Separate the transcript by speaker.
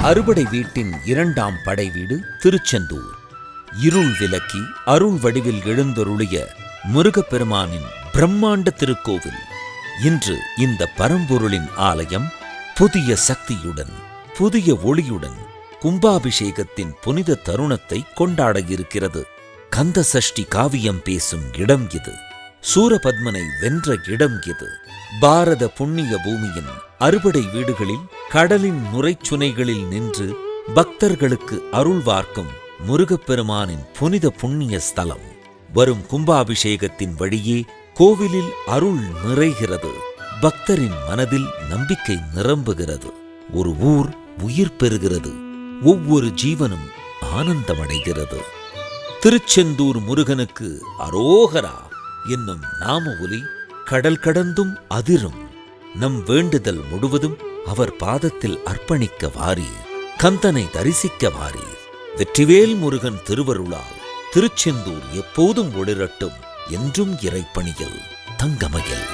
Speaker 1: அறுபடை வீட்டின் இரண்டாம் படை வீடு திருச்செந்தூர். இருள் விலக்கி அருள் வடிவில் எழுந்தருளிய முருகப்பெருமானின் பிரம்மாண்ட திருக்கோவில். இன்று இந்த பரம்பொருளின் ஆலயம் புதிய சக்தியுடன் புதிய ஒளியுடன் கும்பாபிஷேகத்தின் புனித தருணத்தை கொண்டாட இருக்கிறது. கந்த சஷ்டி காவியம் பேசும் இடம் இது. சூரபத்மனை வென்ற இடம் இது. பாரத புண்ணிய பூமியின் அறுபடை வீடுகளில் கடலின் நுரைச்சுனைகளில் நின்று பக்தர்களுக்கு அருள்வார்க்கும் முருகப்பெருமானின் புனித புண்ணிய ஸ்தலம். வரும் கும்பாபிஷேகத்தின் வழியே கோவிலில் அருள் நிறைகிறது. பக்தரின் மனதில் நம்பிக்கை நிரம்புகிறது. ஒரு ஊர் உயிர் பெறுகிறது. ஒவ்வொரு ஜீவனும் ஆனந்தமடைகிறது. திருச்செந்தூர் முருகனுக்கு அரோகரா என்னும் நாம ஒலி கடல் கடந்தும் அதிரும். நம் வேண்டுதல் முழுவதும் அவர் பாதத்தில் அர்ப்பணிக்க வாரீர். கந்தனை தரிசிக்க வாரீர். வெற்றிவேல் முருகன் திருவருளால் திருச்செந்தூர் எப்போதும் ஒளிரட்டும். என்றும் இறைப்பணியில் தங்கமயில்.